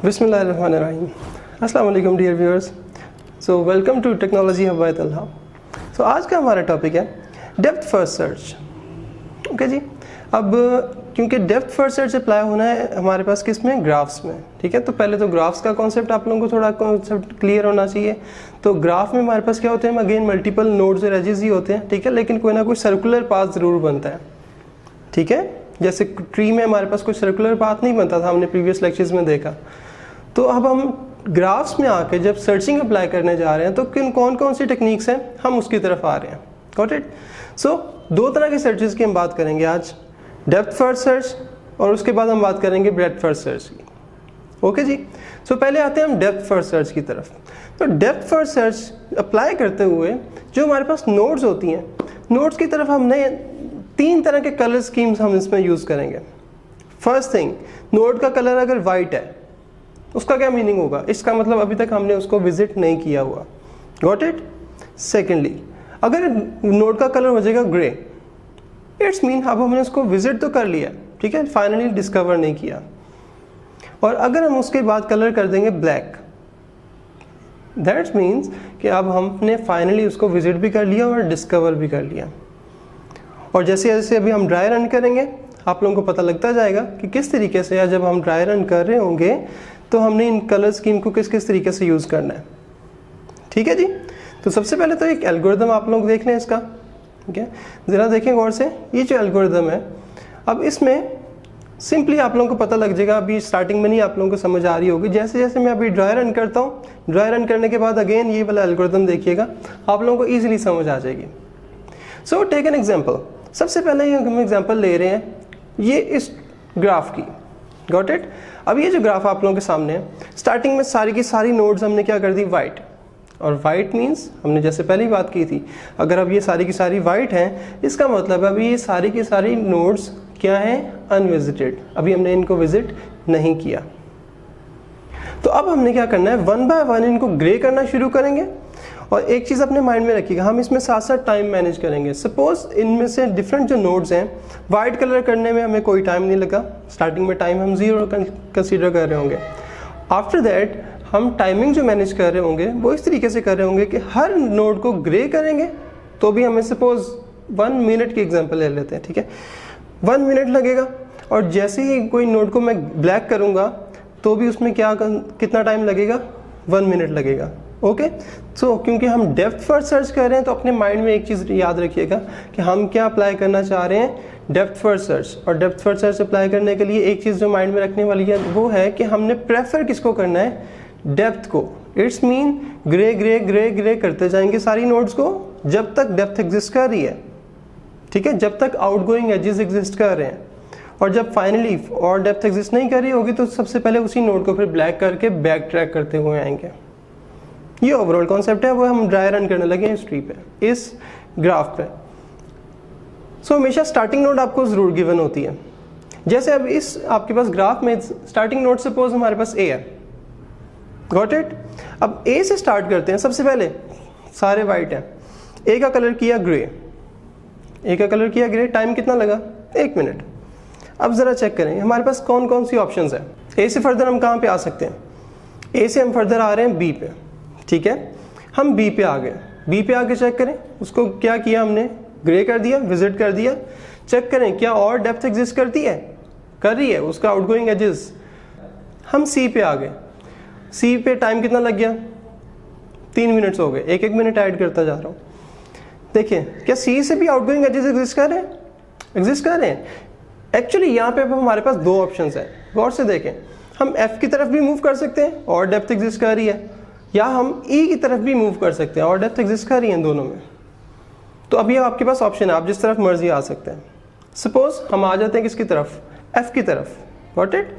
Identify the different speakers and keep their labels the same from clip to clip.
Speaker 1: बिस्मिल्लाहिर्रहमानिर्रहीम। अस्सलाम वालेकुम dear viewers. So welcome to technology hub by Talha. So आज का हमारा टॉपिक है डेप्थ फर्स्ट सर्च। ओके जी, अब क्योंकि डेप्थ फर्स्ट सर्च अप्लाई होना है हमारे पास किस में, ग्राफ्स में। ठीक है, तो पहले तो ग्राफ्स का कॉन्सेप्ट आप लोगों को थोड़ा कॉन्सेप्ट क्लियर होना चाहिए। तो ग्राफ में हमारे पास क्या होते हैं, अगेन मल्टीपल नोड्स और एजेस ही होते हैं। ठीक है, लेकिन कोई ना कोई सर्कुलर पाथ ज़रूर बनता है। ठीक है, जैसे ट्री में हमारे पास कोई सर्कुलर पाथ नहीं बनता था, हमने प्रीवियस लेक्चर्स में देखा। तो अब हम ग्राफ्स में आके जब सर्चिंग अप्लाई करने जा रहे हैं तो कौन कौन सी टेक्निक्स हैं, हम उसकी तरफ आ रहे हैं। Got it. सो दो तरह के सर्चेस की हम बात करेंगे आज, डेप्थ फर्स्ट सर्च और उसके बाद हम बात करेंगे ब्रेडथ फर्स्ट सर्च की। ओके जी। सो पहले आते हैं हम डेप्थ फर्स्ट सर्च की तरफ। तो डेप्थ फर्स्ट सर्च अप्लाई करते हुए जो हमारे पास नोड्स होती हैं, नोड्स की तरफ हमने तीन तरह के कलर स्कीम्स हम इसमें यूज़ करेंगे। फर्स्ट थिंग, नोड का कलर अगर वाइट है उसका क्या मीनिंग होगा, इसका मतलब अभी तक हमने उसको विजिट नहीं किया हुआ। Got it. सेकेंडली, अगर नोड का कलर हो जाएगा ग्रे, इट्स मीन अब हमने उसको विजिट तो कर लिया, ठीक है, फाइनली डिस्कवर नहीं किया। और अगर हम उसके बाद कलर कर देंगे ब्लैक, दैट्स मीन्स कि अब हमने फाइनली उसको विजिट भी कर लिया और डिस्कवर भी कर लिया। और जैसे जैसे अभी हम ड्राई रन करेंगे आप लोगों को पता लगता जाएगा कि किस तरीके से, या जब हम ड्राई रन कर रहे होंगे तो हमने इन कलर स्कीम को किस किस तरीके से यूज़ करना है। ठीक है जी। तो सबसे पहले तो एक एल्गोरिदम आप लोग देख लें इसका। ठीक है, ज़रा देखें गौर से, ये जो एल्गोरिदम है, अब इसमें सिंपली आप लोगों को पता लग जाएगा, अभी स्टार्टिंग में नहीं आप लोगों को समझ आ रही होगी। जैसे जैसे मैं अभी ड्राई रन करता हूँ, ड्राई रन करने के बाद अगेन ये वाला एल्गोरिदम देखिएगा, आप लोगों को ईजिली समझ आ जाएगी। So take an example. सबसे पहले हम एग्जाम्पल ले रहे हैं ये इस ग्राफ की। Got it. अब ये जो ग्राफ आप लोगों के सामने है, स्टार्टिंग में सारी की सारी नोड्स हमने क्या कर दी, वाइट। और वाइट मीन्स हमने जैसे पहले ही बात की थी, अगर अब ये सारी की सारी वाइट हैं, इसका मतलब है अभी ये सारी की सारी नोड्स क्या हैं, अनविजिटेड, अभी हमने इनको विजिट नहीं किया। तो अब हमने क्या करना है, वन बाय वन इनको ग्रे करना शुरू करेंगे। और एक चीज़ अपने माइंड में रखिएगा, हम इसमें साथ साथ टाइम मैनेज करेंगे। सपोज इनमें से डिफरेंट जो नोड्स हैं, वाइट कलर करने में हमें कोई टाइम नहीं लगा, स्टार्टिंग में टाइम हम 0 कंसीडर कर रहे होंगे। आफ्टर दैट हम टाइमिंग जो मैनेज कर रहे होंगे वो इस तरीके से कर रहे होंगे कि हर नोड को ग्रे करेंगे, तो भी हमें सपोज 1 मिनट की एग्जाम्पल ले लेते हैं। ठीक है, 1 मिनट लगेगा। और जैसे ही कोई नोड को मैं ब्लैक करूँगा तो भी उसमें कितना टाइम लगेगा, 1 मिनट लगेगा। ओके। सो क्योंकि हम डेप्थ फर्स्ट सर्च कर रहे हैं तो अपने माइंड में एक चीज़ याद रखिएगा कि हम क्या अप्लाई करना चाह रहे हैं, डेप्थ फर्स्ट सर्च। और डेप्थ फर्स्ट सर्च अप्लाई करने के लिए एक चीज़ जो माइंड में रखने वाली है वो है कि हमने प्रेफर किसको करना है, डेप्थ को। It's mean grey grey grey grey करते जाएंगे सारी नोड्स को जब तक डेप्थ एग्जिस्ट कर रही है। ठीक है, जब तक आउटगोइंग एजेस एग्जिस्ट कर रहे हैं। और जब फाइनली और डेप्थ एग्जिस्ट नहीं कर रही होगी तो सबसे पहले उसी नोड को फिर ब्लैक करके बैक ट्रैक करते हुए आएंगे। ये ओवरऑल कॉन्सेप्ट है, वो हम ड्राई रन करने लगे इस ट्री पे, इस ग्राफ पे। सो हमेशा स्टार्टिंग नोड आपको ज़रूर गिवन होती है। जैसे अब इस आपके पास ग्राफ में स्टार्टिंग नोड सपोज हमारे पास ए है। Got it. अब ए से स्टार्ट करते हैं। सबसे पहले सारे वाइट हैं, ए का कलर किया ग्रे, ए का कलर किया ग्रे, टाइम कितना लगा, 1 मिनट। अब ज़रा चेक करें हमारे पास कौन कौन सी ऑप्शंस है। ए से फर्दर हम कहाँ पे आ सकते हैं, ए से हम फर्दर आ रहे हैं बी पे। ठीक है, हम बी पे आ गए। बी पे आके चेक करें, उसको क्या किया हमने, ग्रे कर दिया, विजिट कर दिया। चेक करें क्या और डेप्थ एग्जिस्ट करती है, कर रही है, उसका आउटगोइंग एजेस। हम सी पे आ गए। सी पे टाइम कितना लग गया, 3 मिनट्स हो गए, 1-1 मिनट ऐड करता जा रहा हूँ। देखिए क्या सी से भी आउटगोइंग एजेस एग्जिस्ट कर रहे हैं, एग्जिस्ट कर रहे हैं। एक्चुअली यहाँ पे हमारे पास 2 ऑप्शंस हैं, गौर से देखें। हम एफ की तरफ भी मूव कर सकते हैं और डेप्थ एग्जिस्ट कर रही है, या हम ई की तरफ भी मूव कर सकते हैं और डेप्थ एग्जिस्ट कर रही है दोनों में। तो अभी आपके पास ऑप्शन है, आप जिस तरफ मर्जी आ सकते हैं। सपोज हम आ जाते हैं किसकी तरफ, एफ की तरफ। Got it.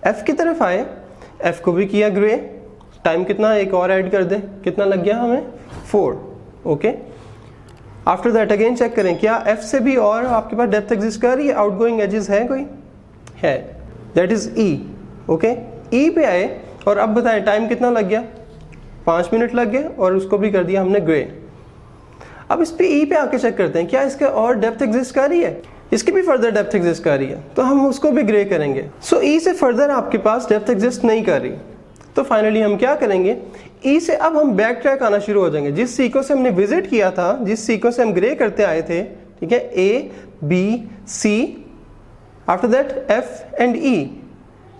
Speaker 1: एफ की तरफ आए, एफ को भी किया ग्रे, टाइम कितना, एक और ऐड कर दे, कितना लग गया हमें, 4। Okay. After that again check करें क्या एफ से भी और आपके पास डेप्थ एग्जिस्ट कर रही है, आउटगोइंग एजेस है कोई, है, दैट इज ई। ओके, ई पे आए और अब बताएं टाइम कितना लग गया, 5 मिनट लग गए और उसको भी कर दिया हमने ग्रे। अब इस पे ई पे आके चेक करते हैं क्या इसके और डेप्थ एग्जिस्ट कर रही है। इसकी भी फर्दर डेप्थ एग्जिस्ट कर रही है, तो हम उसको भी ग्रे करेंगे। सो ई से फर्दर आपके पास डेप्थ एग्जिस्ट नहीं कर रही, तो फाइनली हम क्या करेंगे, ई से अब हम बैक ट्रैक आना शुरू हो जाएंगे। जिस सीक्वेंस से हमने विजिट किया था, जिस सीक्वेंस से हम ग्रे करते आए थे, ठीक है, A B C, after that F and E.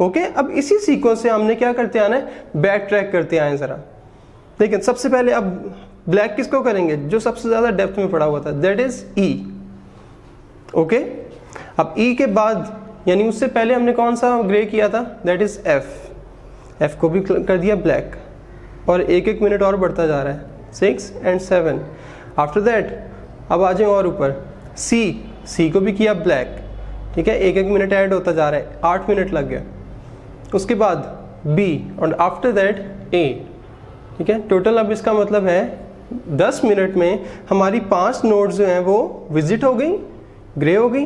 Speaker 1: Okay, अब इसी सीक्वेंस से हमने क्या करते आना है, बैक ट्रैक करते आए जरा। देखिए सबसे पहले अब ब्लैक किसको करेंगे, जो सबसे ज्यादा डेप्थ में पड़ा हुआ था, दैट इज ई। ओके, अब ई के बाद यानी उससे पहले हमने कौन सा ग्रे किया था, दैट इज एफ। एफ को भी कर दिया ब्लैक, और एक एक मिनट और बढ़ता जा रहा है, 6 and 7। आफ्टर दैट अब आ जाए और ऊपर, सी को भी किया ब्लैक, ठीक है, एक एक मिनट ऐड होता जा रहा है, 8 मिनट लग गया। उसके बाद बी और आफ्टर दैट ए, ठीक है। टोटल अब इसका मतलब है 10 मिनट में हमारी 5 नोड्स जो हैं वो विजिट हो गई, ग्रे हो गई,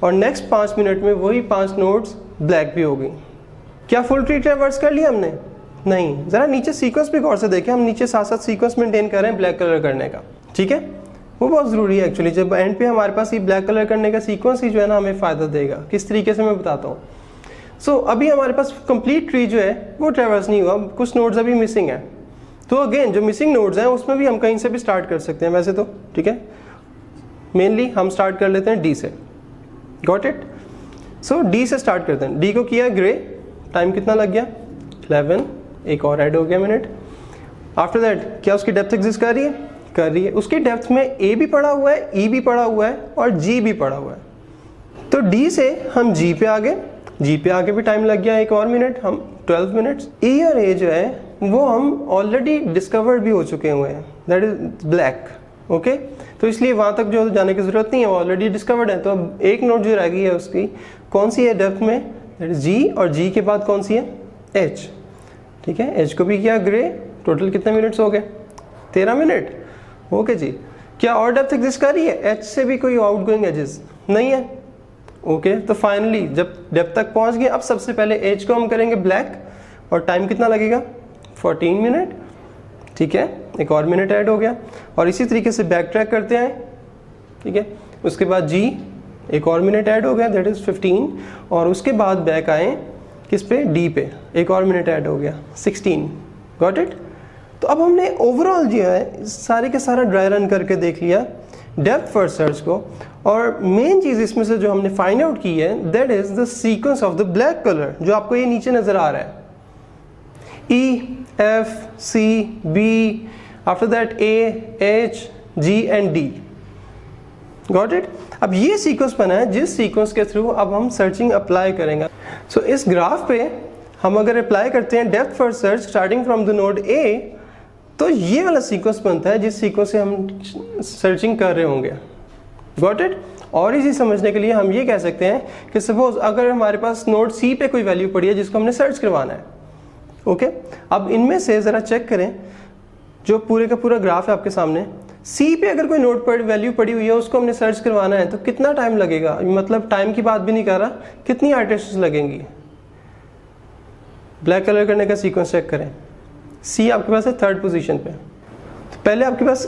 Speaker 1: और नेक्स्ट 5 मिनट में वही 5 नोड्स ब्लैक भी हो गई। क्या फुल ट्री ट्रैवर्स कर लिया हमने? नहीं, ज़रा नीचे सीक्वेंस भी गौर से देखें, हम नीचे साथ साथ सीक्वेंस मेंटेन कर रहे हैं ब्लैक कलर करने का, ठीक है, वो बहुत ज़रूरी है एक्चुअली। जब एंड पे हमारे पास ये ब्लैक कलर करने का सीक्वेंस ही जो है ना हमें फ़ायदा देगा। किस तरीके से मैं बताता हूँ। सो अभी हमारे पास कंप्लीट ट्री जो है वो ट्रैवर्स नहीं हुआ, कुछ नोड्स अभी मिसिंग है। तो अगेन जो मिसिंग नोड्स हैं उसमें भी हम कहीं से भी स्टार्ट कर सकते हैं वैसे तो, ठीक है। मेनली हम स्टार्ट कर लेते हैं डी से, गॉट इट। सो डी से स्टार्ट करते हैं। डी को किया ग्रे, टाइम कितना लग गया, 11, एक और ऐड हो गया मिनट। आफ्टर दैट क्या उसकी डेप्थ एग्जिस्ट कर रही है? कर रही है। उसकी डेप्थ में ए भी पड़ा हुआ है, ई भी पड़ा हुआ है, और जी भी पड़ा हुआ है। तो डी से हम जी पे आ गए, जी पे आके भी टाइम लग गया एक और मिनट, हम 12 मिनट्स। ई और ए जो है वो हम ऑलरेडी डिस्कवर्ड भी हो चुके हुए हैं, दैट इज ब्लैक। ओके, तो इसलिए वहाँ तक जो जाने की ज़रूरत नहीं है, वो ऑलरेडी डिस्कवर्ड है। तो अब एक नोट जो रह गई है उसकी कौन सी है डेप्थ में, दैट इज जी, और जी के बाद कौन सी है, एच, ठीक है। एच को भी किया ग्रे, टोटल कितने मिनट्स हो गए, 13 मिनट। ओके जी, क्या और डेप्थ एग्जिस्ट कर रही है? एच से भी कोई आउटगोइंग एजेस नहीं है। ओके, तो फाइनली जब डेप्थ तक पहुंच गए, अब सबसे पहले एच को हम करेंगे ब्लैक, और टाइम कितना लगेगा, 14 मिनट, ठीक है, एक और मिनट ऐड हो गया। और इसी तरीके से बैक ट्रैक करते आए, ठीक है। उसके बाद जी, एक और मिनट ऐड हो गया, दैट इज 15, और उसके बाद बैक आए किस पे, डी पे, एक और मिनट ऐड हो गया, 16, गॉट इट। तो अब हमने ओवरऑल जो है सारे के सारा ड्राई रन करके देख लिया डेप्थ फर्स्ट सर्च को, और मेन चीज़ इसमें से जो हमने फाइंड आउट की है that is the sequence of the black colour, जो आपको ये नीचे नजर आ रहा है, E F C B, after that A H G and D, got it. अब ये सीक्वेंस बना है जिस सीक्वेंस के थ्रू अब हम सर्चिंग अप्लाई करेंगे। सो इस ग्राफ पे हम अगर अप्लाई करते हैं depth first search starting from the node A, तो ये वाला सीक्वेंस बनता है जिस सीक्वेंस से हम सर्चिंग कर रहे होंगे, गॉट इट। और इसी समझने के लिए हम ये कह सकते हैं कि सपोज अगर हमारे पास नोड सी पे कोई वैल्यू पड़ी है जिसको हमने सर्च करवाना है, ओके। अब इनमें से ज़रा चेक करें, जो पूरे का पूरा ग्राफ है आपके सामने, सी पे अगर कोई नोड पर वैल्यू पड़ी हुई है उसको हमने सर्च करवाना है, तो कितना टाइम लगेगा, मतलब टाइम की बात भी नहीं कर रहा, कितनी आर्टिस्ट लगेंगी। ब्लैक कलर करने का सीक्वेंस चेक करें, सी आपके पास है 3rd पोजीशन पे, तो पहले आपके पास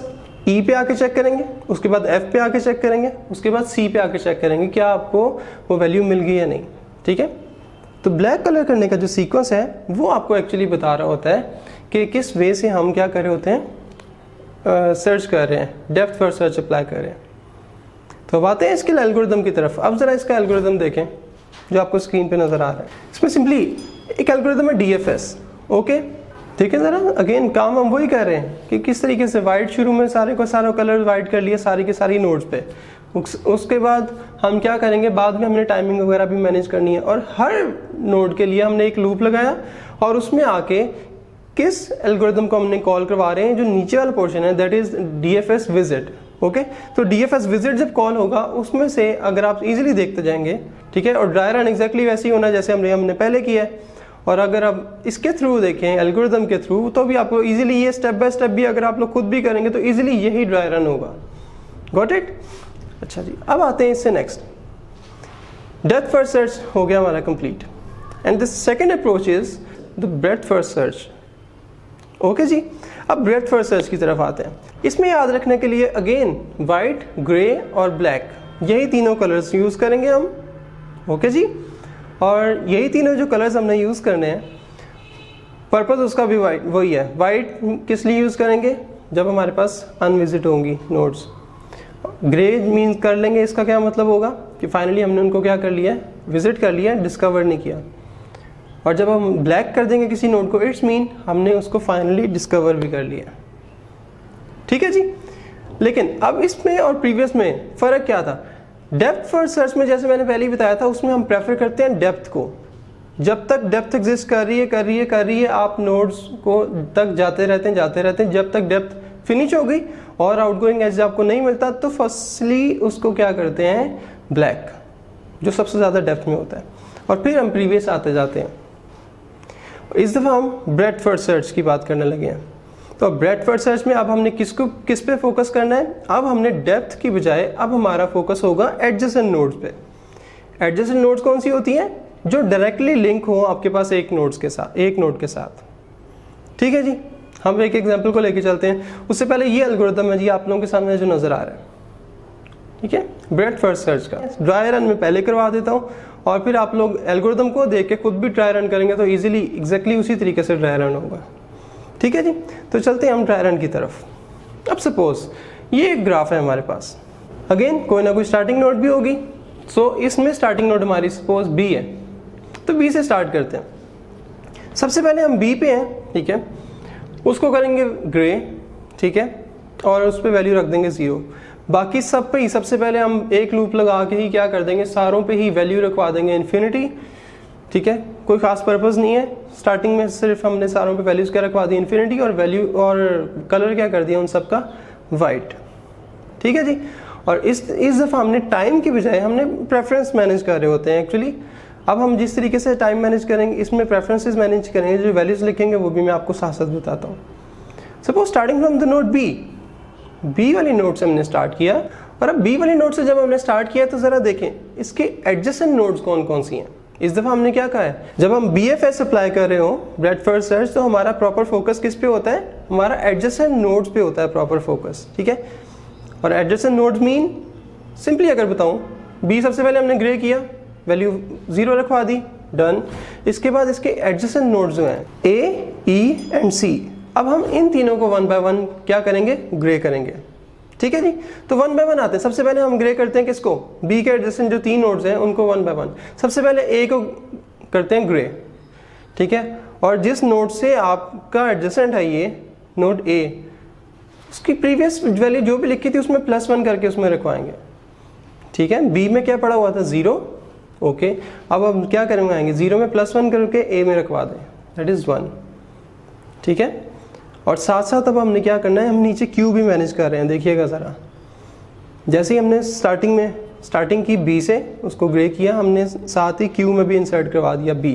Speaker 1: ई पे आके चेक करेंगे, उसके बाद एफ पे आके चेक करेंगे, उसके बाद सी पे आके चेक करेंगे क्या आपको वो वैल्यू मिल गई या नहीं, ठीक है। तो ब्लैक कलर करने का जो सीक्वेंस है वो आपको एक्चुअली बता रहा होता है कि किस वे से हम क्या कर रहे होते हैं, सर्च कर रहे हैं, डेप्थ फर्स्ट सर्च अप्लाई कर रहे हैं। तो अब आते हैं इसके एल्गोरिदम की तरफ। अब जरा इसका एल्गोरिदम देखें जो आपको स्क्रीन पे नजर आ रहा है। इसमें सिंपली एक एल्गोरिदम है डीएफएस, ओके। ठीक है, ज़रा अगेन काम हम वही कर रहे हैं कि किस तरीके से वाइट, शुरू में सारे को सारा कलर वाइट कर लिया सारी के सारी नोड्स पे, उसके बाद हम क्या करेंगे, बाद में हमने टाइमिंग वगैरह भी मैनेज करनी है, और हर नोड के लिए हमने एक लूप लगाया और उसमें आके किस एल्गोरिदम को हमने कॉल करवा रहे हैं, जो नीचे वाला पोर्शन है that is DFS visit, okay. तो डीएफएस विजिट जब कॉल होगा उसमें से अगर आप इजीली देखते जाएंगे, ठीक है, और ड्राई रन एग्जैक्टली वैसे ही होना जैसे हमने पहले किया है। और अगर आप इसके थ्रू देखें एल्गोरिदम के थ्रू, तो भी आपको इजीली ये स्टेप बाय स्टेप भी अगर आप लोग खुद भी करेंगे तो इजीली यही ड्राई रन होगा, गॉट इट। अच्छा जी, अब आते हैं इससे नेक्स्ट, डेप्थ फर्स्ट सर्च हो गया हमारा complete, and the second approach is the breadth first search, okay जी। अब ब्रेड्थ फर्स्ट सर्च की तरफ आते हैं। इसमें याद रखने के लिए अगेन वाइट, ग्रे और ब्लैक, यही तीनों कलर्स यूज़ करेंगे हम, ओके जी। और यही तीनों जो कलर्स हमने यूज़ करने हैं, पर्पस उसका भी वाइट वही है। वाइट किस लिए यूज़ करेंगे, जब हमारे पास अनविजिट होंगी नोड्स। ग्रे मीन्स कर लेंगे, इसका क्या मतलब होगा कि फाइनली हमने उनको क्या कर लिया, विजिट कर लिया, डिस्कवर नहीं किया। और जब हम ब्लैक कर देंगे किसी नोड को, इट्स मीन हमने उसको फाइनली डिस्कवर भी कर लिया, ठीक है जी। लेकिन अब इसमें और प्रीवियस में फ़र्क क्या था, डेप्थ फर्स्ट सर्च में जैसे मैंने पहले ही बताया था, उसमें हम प्रेफर करते हैं डेप्थ को। जब तक डेप्थ एग्जिस्ट कर रही है आप नोड्स को तक जाते रहते हैं जब तक डेप्थ फिनिश हो गई और आउटगोइंग एज आपको नहीं मिलता, तो फर्स्टली उसको क्या करते हैं, ब्लैक, जो सबसे ज़्यादा डेप्थ में होता है, और फिर हम प्रीवियस आते जाते हैं। इस दफ़ा हम ब्रेडथ फर्स्ट सर्च की बात करने लगे हैं। तो ब्रेडथ फर्स्ट सर्च में अब हमने किस पे फोकस करना है, अब हमने डेप्थ की बजाय अब हमारा फोकस होगा एडजेसेंट नोड्स पे। एडजेसेंट नोड्स कौन सी होती हैं, जो डायरेक्टली लिंक हो आपके पास एक नोड के साथ, ठीक है जी। हम एक एग्जांपल को लेके चलते हैं। उससे पहले ये एल्गोरिथम है जी आप लोगों के सामने जो नज़र आ रहा है, ठीक है, ब्रेडथ फर्स्ट सर्च का। ड्राई रन में पहले करवा देता हूँ और फिर आप लोग एल्गोरिथम को देख के खुद भी ड्राई रन करेंगे तो इजीली एग्जैक्टली उसी तरीके से ड्राई रन होगा, ठीक है जी। तो चलते हैं हम ड्राई रन की तरफ। अब सपोज ये एक ग्राफ है हमारे पास, अगेन कोई ना कोई स्टार्टिंग नोड भी होगी। सो इसमें स्टार्टिंग नोड हमारी सपोज बी है, तो बी से स्टार्ट करते हैं। सबसे पहले हम बी पे हैं, ठीक है, उसको करेंगे ग्रे, ठीक है, और उस पर वैल्यू रख देंगे 0। बाकी सब पे ही सबसे पहले हम एक लूप लगा के ही क्या कर देंगे, सारों पे ही वैल्यू रखवा देंगे इन्फिनिटी, ठीक है। कोई खास पर्पस नहीं है, स्टार्टिंग में सिर्फ हमने सारों पे वैल्यूज क्या रखवा दी, इन्फिनिटी, और वैल्यू और कलर क्या कर दिया उन सब का, वाइट, ठीक है जी। और इस दफ़ा हमने टाइम की बजाय हमने प्रेफरेंस मैनेज कर रहे होते हैं एक्चुअली। अब हम जिस तरीके से टाइम मैनेज करेंगे, इसमें प्रेफरेंसेस मैनेज करेंगे, जो वैल्यूज लिखेंगे वो भी मैं आपको साथ साथ बताता हूँ। Suppose starting from the node B वाली नोड से हमने स्टार्ट किया, और अब बी वाली नोड से जब हमने स्टार्ट किया तो ज़रा देखें इसके एडजेसेंट नोड्स कौन कौन सी हैं। इस दफ़ा हमने क्या कहा है, जब हम BFS अप्लाई कर रहे हो ब्रेडथ फर्स्ट सर्च, तो हमारा प्रॉपर फोकस किस पे होता है, हमारा एडजेसेंट नोड्स पे होता है प्रॉपर फोकस, ठीक है। और एडजेसेंट नोड्स मीन सिंपली अगर बताऊँ, बी सबसे पहले हमने ग्रे किया, वैल्यू 0 रखवा दी, डन। इसके बाद इसके एडजेसेंट नोड्स जो हैं A, E एंड C, अब हम इन तीनों को 1 बाय 1 क्या करेंगे, ग्रे करेंगे, ठीक है जी। तो 1 बाय 1 आते हैं। सबसे पहले हम ग्रे करते हैं किसको, B के एडजेसेंट जो 3 नोड्स हैं उनको 1 बाय 1। सबसे पहले A को करते हैं ग्रे, ठीक है, और जिस नोड से आपका एडजेसेंट है ये नोड A, उसकी प्रीवियस वैल्यू जो भी लिखी थी उसमें +1 करके उसमें रखवाएंगे, ठीक है। B में क्या पड़ा हुआ था, 0, ओके। अब हम क्या करेंगे, आएंगे 0 में +1 करके A में रखवा दें, दैट इज़ 1, ठीक है। और साथ साथ अब हमने क्या करना है, हम नीचे Q भी मैनेज कर रहे हैं, देखिएगा ज़रा। जैसे ही हमने स्टार्टिंग की B से, उसको ग्रे किया, हमने साथ ही Q में भी इंसर्ट करवा दिया B,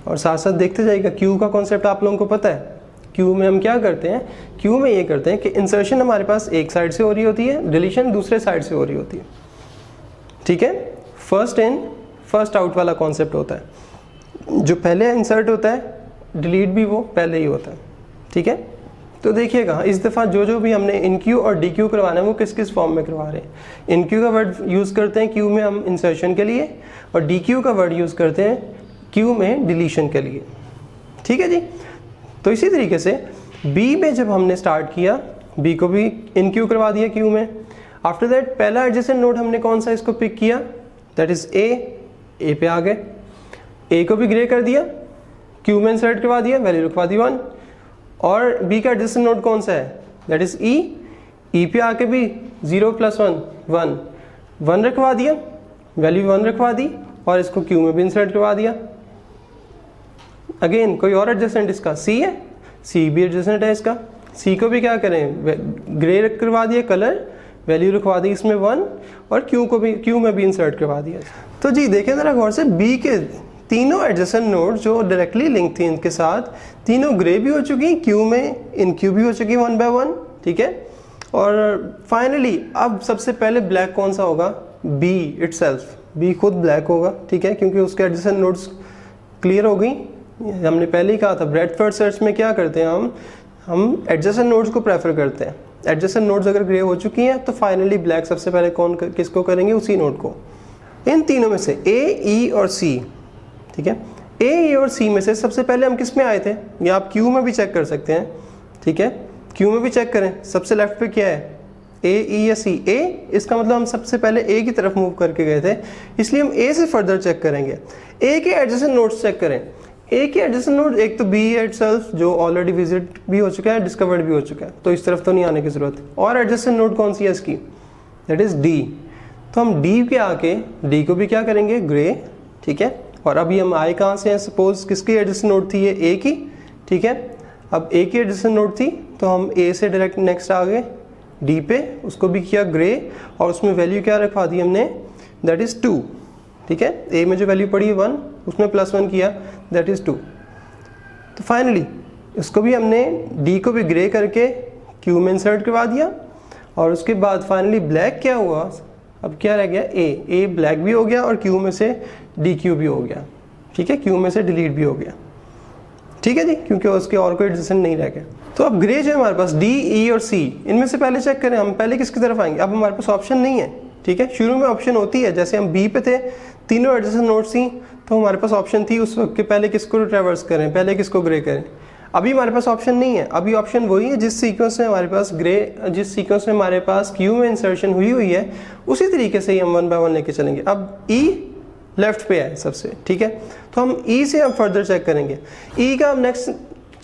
Speaker 1: और साथ साथ देखते जाइएगा। Q का कॉन्सेप्ट आप लोगों को पता है। Q में हम क्या करते हैं, Q में ये करते हैं कि इंसर्शन हमारे पास एक साइड से हो रही होती है, डिलीशन दूसरे साइड से हो रही होती है, ठीक है। फर्स्ट इन फर्स्ट आउट वाला कॉन्सेप्ट होता है, जो पहले इंसर्ट होता है डिलीट भी वो पहले ही होता है, ठीक है। तो देखिएगा इस दफ़ा जो भी हमने इनक्यू और डीक्यू करवाना है वो किस किस फॉर्म में करवा रहे हैं। इनक्यू का वर्ड यूज़ करते हैं क्यू में हम इंसर्शन के लिए, और डीक्यू का वर्ड यूज़ करते हैं क्यू में डिलीशन के लिए, ठीक है जी। तो इसी तरीके से बी में जब हमने स्टार्ट किया, बी को भी इनक्यू करवा दिया क्यू में। आफ्टर दैट पहला एडजेसेंट नोड हमने कौन सा इसको पिक किया, दैट इज़ ए पे आ गए, ए को भी ग्रे कर दिया, क्यू में इंसर्ट करवा दिया, वैल्यू रखवा दी 1। और बी का एडजेसेंट नोड कौन सा है, दैट इज़ ई पे आके भी 0 +1 1 रखवा दिया, वैल्यू 1 रखवा दी, और इसको क्यू में भी इंसर्ट करवा दिया। अगेन कोई और एडजेसेंट इसका सी है, सी भी एडजेसेंट है इसका, सी को भी क्या करें, ग्रे करवा दिया कलर, वैल्यू रखवा दी इसमें 1, और क्यू में भी इंसर्ट करवा दिया। तो जी देखें ज़रा गौर से, बी के तीनों एडजेसेंट नोड जो डायरेक्टली लिंक थी इनके साथ, तीनों ग्रे भी हो चुकी, क्यू में इनक्यू भी हो चुकी 1 बाय 1, ठीक है। और फाइनली अब सबसे पहले ब्लैक कौन सा होगा, बी इटसेल्फ, बी खुद ब्लैक होगा, ठीक है, क्योंकि उसके एडजेसेंट नोड्स क्लियर हो गई। हमने पहले ही कहा था ब्रेडथ फर्स्ट सर्च में क्या करते हैं हम एडजेसेंट नोड्स को प्रेफर करते हैं, एडजेसेंट नोड्स अगर ग्रे हो चुकी हैं तो फाइनली ब्लैक सबसे पहले किसको करेंगे, उसी नोड को। इन तीनों में से ए, ई और सी, ठीक है, ए, ई और सी में से सबसे पहले हम किस में आए थे, या आप क्यू में भी चेक कर सकते हैं, ठीक है, क्यू में भी चेक करें। सबसे लेफ्ट पे क्या है, ए, ई या सी। ए, इसका मतलब हम सबसे पहले ए की तरफ मूव करके गए थे, इसलिए हम ए से फर्दर चेक करेंगे। ए के एडजेसेंट नोड्स चेक करें। ए के एडजेसेंट नोड एक तो बी है इटसेल्फ, जो ऑलरेडी विजिट भी हो चुका है, डिस्कवर्ड भी हो चुका है, तो इस तरफ तो नहीं आने की जरूरत। और एडजेसेंट नोड कौन सी है इसकी, दैट इज डी। तो हम डी के आके डी को भी क्या करेंगे, ग्रे, ठीक है। और अभी हम आए कहाँ से हैं, सपोज किसकी एडजेसेंट नोड थी, ये ए की, ठीक है। अब ए की एडजेसेंट नोड थी तो हम ए से डायरेक्ट नेक्स्ट आ गए डी पे, उसको भी किया ग्रे, और उसमें वैल्यू क्या रखवा दी हमने, दैट इज 2, ठीक है। ए में जो वैल्यू पड़ी है 1, उसमें +1 किया, दैट इज 2। तो फाइनली इसको भी हमने डी को भी ग्रे करके क्यू में इंसर्ट करवा दिया, और उसके बाद फाइनली ब्लैक क्या हुआ, अब क्या रह गया, ए ब्लैक भी हो गया और क्यू में से डी क्यू भी हो गया, ठीक है, क्यू में से डिलीट भी हो गया, ठीक है जी, क्योंकि उसके और कोई एडजेसेंट नहीं रह गया। तो अब ग्रे जो है हमारे पास डी, ई और सी, इनमें से पहले चेक करें हम पहले किसकी तरफ आएंगे। अब हमारे पास ऑप्शन नहीं है, ठीक है, शुरू में ऑप्शन होती है, जैसे हम बी पे थे, तीनों एडजेसेंट नोड्स थी, तो हमारे पास ऑप्शन थी उस वक्त के पहले किसको ट्रैवर्स करें, पहले किसको ग्रे करें। अभी हमारे पास ऑप्शन नहीं है, अभी ऑप्शन वही है जिस सीक्वेंस में हमारे पास जिस सीक्वेंस में हमारे पास क्यू में इंसर्शन हुई है, उसी तरीके से ही हम 1 बाय 1 लेके चलेंगे। अब ई लेफ्ट पे है सबसे, ठीक है, तो हम ई से हम फर्दर चेक करेंगे। ई का हम नेक्स्ट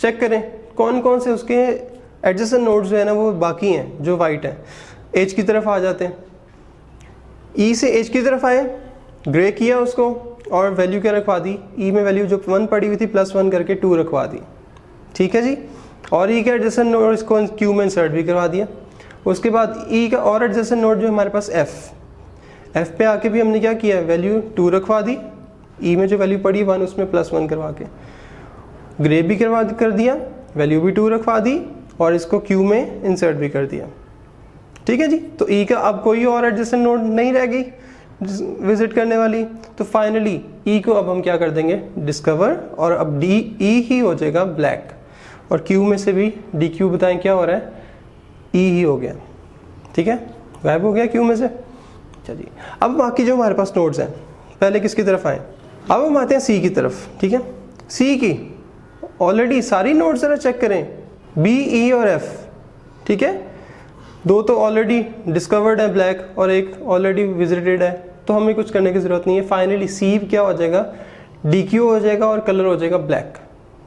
Speaker 1: चेक करें कौन कौन से उसके एडजेसेंट नोड्स जो है ना वो बाकी हैं, जो वाइट है। एच की तरफ आ जाते हैं, ई से एच की तरफ आए, ग्रे किया उसको, और वैल्यू क्या रखवा दी, ई में वैल्यू जो 1 पड़ी हुई थी +1 करके 2 रखवा दी, ठीक है जी। और ई का एडजेसेंट नोड इसको क्यू में इंसर्ट भी करवा दिया। उसके बाद ई का और एडजेसेंट नोड जो हमारे पास एफ पे आके भी हमने क्या किया, वैल्यू 2 रखवा दी, ई में जो वैल्यू पड़ी 1 उसमें +1 करवा के ग्रे भी कर दिया, वैल्यू भी 2 रखवा दी, और इसको क्यू में इंसर्ट भी कर दिया, ठीक है जी। तो ई का अब कोई और एडजेसेंट नोड नहीं रह गई विजिट करने वाली, तो फाइनली ई को अब हम क्या कर देंगे, डिस्कवर, और अब डी ई ही हो जाएगा ब्लैक, और क्यू में से भी डी क्यू बताएं क्या हो रहा है, ई ही हो गया, ठीक है, गायब हो गया क्यू में से। चलिए अब बाकी जो हमारे पास नोड्स हैं, पहले किसकी तरफ आए, अब हम आते हैं सी की तरफ, ठीक है। सी की ऑलरेडी सारी नोड्स जरा चेक करें, बी, ई और एफ, ठीक है, 2 तो ऑलरेडी डिस्कवर्ड है ब्लैक, और एक ऑलरेडी विजिटेड है, तो हमें कुछ करने की जरूरत नहीं है। फाइनली सी क्या हो जाएगा, डी क्यू हो जाएगा, और कलर हो जाएगा black.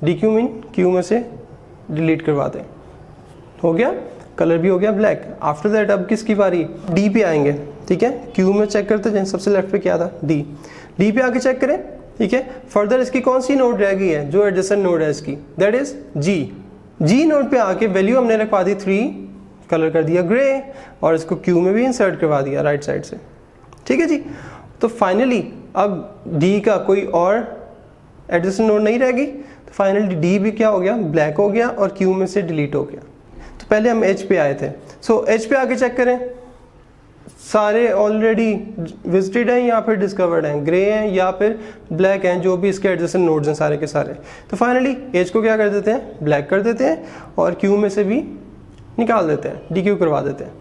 Speaker 1: D Q mean Q में से डिलीट करवा दें, हो गया, कलर भी हो गया ब्लैक। आफ्टर दैट अब किसकी बारी, डी पे आएंगे, ठीक है, क्यू में चेक करते हैं, सबसे लेफ्ट पे क्या था, डी पे आके चेक करें, ठीक है। फर्दर इसकी कौन सी नोड रह गई है, जो एडजेसेंट नोड है इसकी, दैट इज जी नोड पे आके वैल्यू हमने रखवा दी 3, कलर कर दिया ग्रे, और इसको क्यू में भी इंसर्ट करवा दिया राइट साइड से, ठीक है जी। तो फाइनली अब डी का कोई और एडजेसेंट नोड नहीं रहेगी, तो फाइनली डी भी क्या हो गया, ब्लैक हो गया, और क्यू में से डिलीट हो गया। तो पहले हम एच पे आए थे, सो एच पे आके चेक करें, सारे ऑलरेडी विजिटेड हैं या फिर डिस्कवर्ड हैं, ग्रे हैं या फिर ब्लैक हैं, जो भी इसके एडजेसेंट नोड्स हैं सारे के सारे। तो फाइनली एच को क्या कर देते हैं, ब्लैक कर देते हैं, और क्यू में से भी निकाल देते हैं, डी क्यू करवा देते हैं।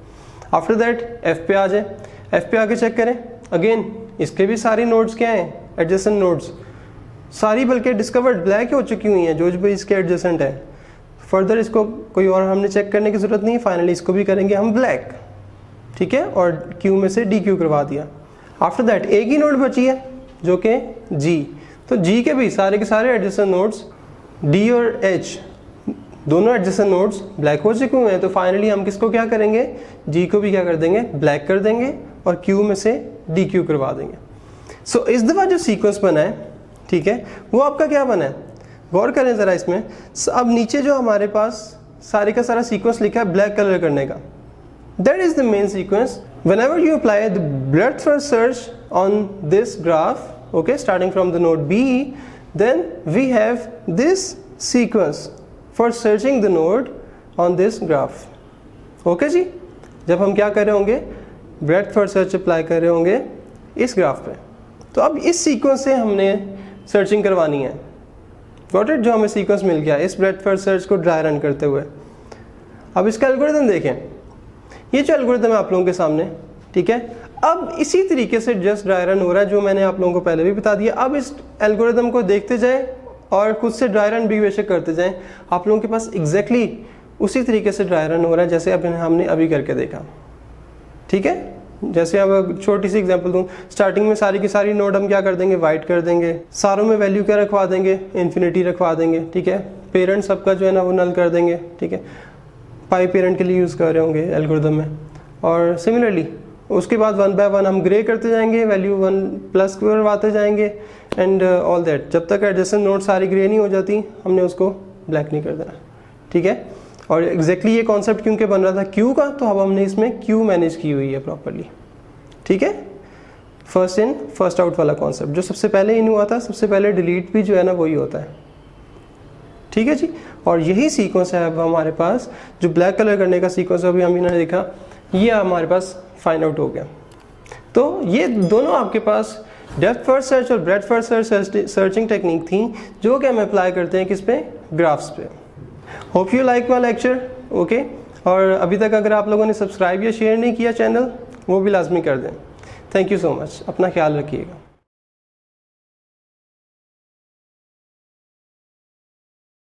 Speaker 1: आफ्टर दैट एफ पे आ जाए, एफ पे आके चेक करें, अगेन इसके भी सारी नोड्स क्या हैं, एडजेसेंट नोड्स सारी, बल्कि डिस्कवर्ड ब्लैक हो चुकी हुई हैं जो भी इसके एडजेसेंट है। फर्दर इसको कोई और हमने चेक करने की जरूरत नहीं है, फाइनली इसको भी करेंगे हम ब्लैक, ठीक है, और क्यू में से डी क्यू करवा दिया। आफ्टर दैट एक ही नोड बची है जो कि जी, तो जी के भी सारे के सारे एडजेसेंट नोड्स डी और एच दोनों एडजेसेंट नोड्स ब्लैक हो चुके हुए हैं। तो फाइनली हम किसको क्या करेंगे, जी को भी क्या कर देंगे, ब्लैक कर देंगे, और क्यू में से डी क्यू करवा देंगे। सो इस दफ़ा जो सीक्वेंस बना है, ठीक है, वो आपका क्या बना है, गौर करें ज़रा इसमें। अब नीचे जो हमारे पास सारे का सारा सीक्वेंस लिखा है ब्लैक कलर करने का, that is the main sequence. Whenever you apply the breadth first search on this graph, okay, starting from the node B, then we have this sequence for searching the node on this graph. Okay जी, जब हम क्या कर रहे होंगे, breadth first search apply कर रहे होंगे इस ग्राफ पे, तो अब इस सीक्वेंस से हमने सर्चिंग करवानी है। Got it? जो हमें सीक्वेंस मिल गया इस breadth first search को ड्राई रन करते हुए। अब इसका एल्गोरिथम देखें, ये जो एल्गोरिदम है आप लोगों के सामने, ठीक है। अब इसी तरीके से जस्ट ड्राई रन हो रहा है जो मैंने आप लोगों को पहले भी बता दिया। अब इस एल्गोरिदम को देखते जाएं और खुद से ड्राई रन भी बेशक करते जाएं, आप लोगों के पास एग्जैक्टली उसी तरीके से ड्राई रन हो रहा है जैसे हमने अभी करके देखा, ठीक है। जैसे अब छोटी सी एग्जांपल दूं, स्टार्टिंग में सारी की सारी नोड हम क्या कर देंगे, वाइट कर देंगे, सारों में वैल्यू क्या रखवा देंगे, इन्फिनिटी रखवा देंगे, ठीक है। पेरेंट सबका जो है ना वो नल कर देंगे, ठीक है, पाई पेरेंट के लिए यूज़ कर रहे होंगे एल्गोरिदम में। और सिमिलरली उसके बाद 1 बाय 1 हम ग्रे करते जाएंगे, वैल्यू 1 प्लस करवाते जाएंगे एंड ऑल दैट, जब तक एडजेसेंट नोड सारी ग्रे नहीं हो जाती हमने उसको ब्लैक नहीं कर देना, ठीक है। और एग्जैक्टली ये कॉन्सेप्ट क्योंकि बन रहा था क्यू का, तो अब हमने इसमें क्यू मैनेज की हुई है प्रॉपर्ली, ठीक है। फर्स्ट इन फर्स्ट आउट वाला कॉन्सेप्ट, जो सबसे पहले इन हुआ था सबसे पहले डिलीट भी जो है ना वही होता है, ठीक है जी। और यही सीक्वेंस है अब हमारे पास, जो ब्लैक कलर करने का सीक्वेंस अभी हमने देखा, ये हमारे पास फाइंड आउट हो गया। तो ये दोनों आपके पास डेप्थ फर्स्ट सर्च और breadth first search searching technique थी, जो कि हम अप्लाई करते हैं किस पे, ग्राफ्स पे। Hope you like my lecture, okay. और अभी तक अगर आप लोगों ने सब्सक्राइब या शेयर नहीं किया चैनल, वो भी लाजमी कर दें। थैंक यू सो मच, अपना ख्याल रखिएगा।